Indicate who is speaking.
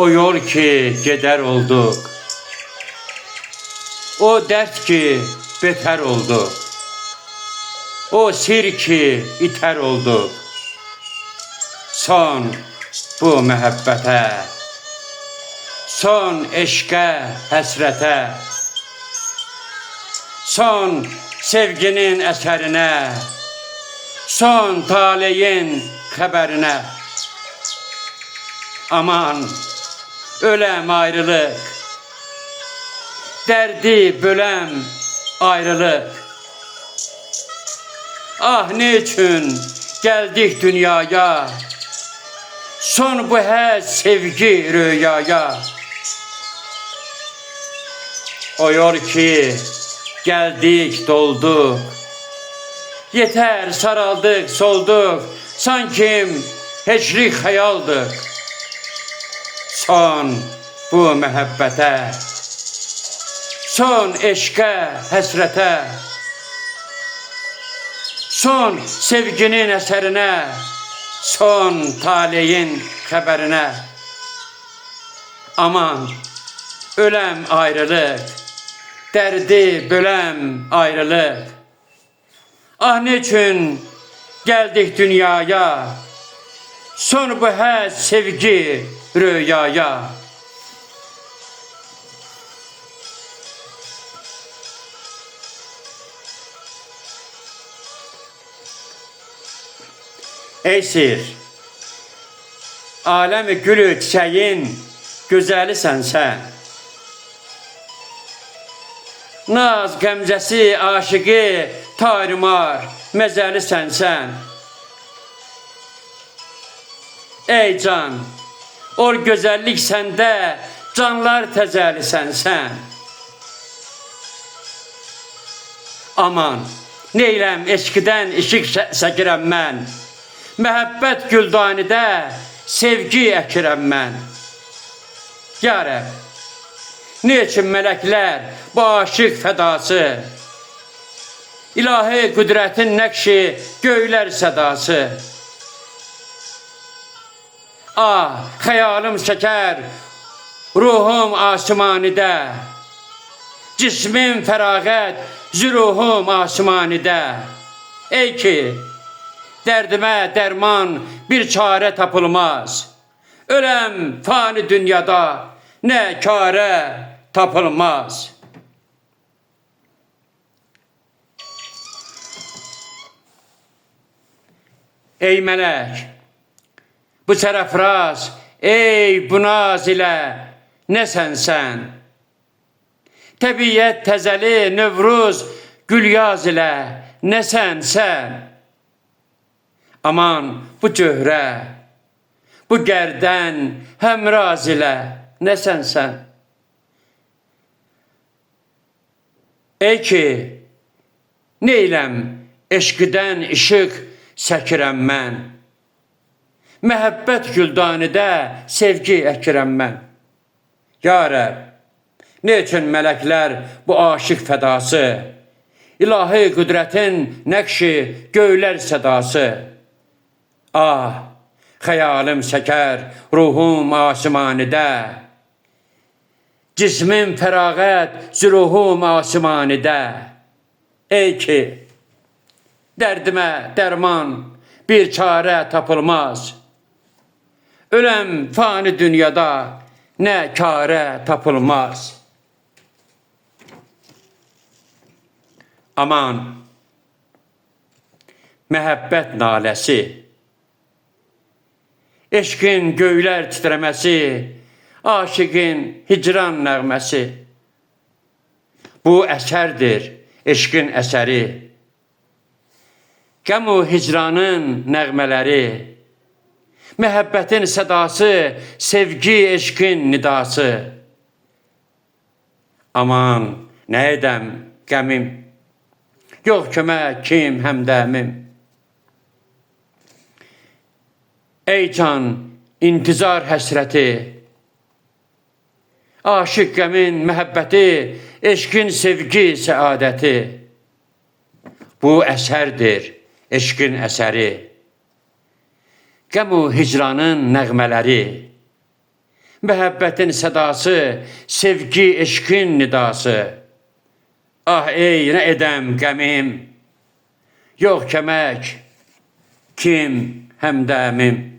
Speaker 1: O yol ki gedər olduq, o dərd ki betər olduq, o sir ki itər olduq. Son bu məhəbbətə, son eşqə, həsrətə, son sevginin əsərinə, son taleyin xəbərinə. Aman öləm ayrılıq, dərdi böləm ayrılıq. Ah ne üçün gəldik dünyaya, son bu həz sevgi rüyaya. O yol ki gəldik dolduq, yetər saraldıq solduq, sanki heçlik xəyaldıq. Son bu məhəbbətə, son eşqə, həsrətə, son sevginin əsərinə, son taleyin xəbərinə. Aman öləm ayrılıq, dərdi böləm ayrılıq. Ah ne üçün gəldik dünyaya, son bu həz sevgi rüyaya. Ey sir, alemi gülü çiçeğin gözəlisən sən. Naz qəmzəsi aşıqı tarimar məzəlisən sən. Ey can, or gözəllik səndə canlar təzəlisən sən. Aman neyləm eşqdən işıq səkirəm mən, məhəbbət güldanidə sevgi əkirəm mən. Ya Rəbb, ne üçün mələklər bu aşıq fədası, İlahi qüdrətin nəqşi göylər sədası. Ah, xəyalım çəkər ruhum asmanidə, cismim fərağət züruhum asmanidə. Ey ki dərdimə dərman bir çarə tapılmaz, öləm fani dünyada nə kərə tapılmaz. Ey mələk, bu sərəfraz, ey bu naz ilə nəsən sən? Təbiyyət təzəli Nevruz gülyaz ilə nəsən sən? Aman bu cöhrə, bu gərdən həmraz ilə nəsən sən? Ey ki neyləm eşqdən işıq səkirəm mən, məhəbbət güldanidə sevgi əkirəm mən. Ya Rəbb, ne üçün mələklər bu aşıq fədası, İlahi qüdrətin nəqşi göylər sədası. Ah, xəyalım səkər ruhum asmanidə, cismim fərağət züruhum asmanidə. Ey ki dərdimə dərman bir çarə tapılmaz, öləm fani dünyada nə kərə tapılmaz. Aman məhəbbət naləsi, eşqin göylər titrəməsi, aşıqın hicran nəğməsi. Bu əsərdir eşqin əsəri, qəmu hicranın nəğmələri, məhəbbətin sədası, sevgi eşqin nidası. Aman nə edəm qəmim, yox kömək kim həmdəmim. Ey can intizar həsrəti, aşıq qəmin məhəbbəti, eşqin sevgi səadəti. Bu əsərdir eşqin əsəri, qəmu hicranın nəğmələri, Məhəbbətin sədası, sevgi, eşqin nidası. Ah ey nə edəm qəmim, yox kəmək, kim həmdəmim.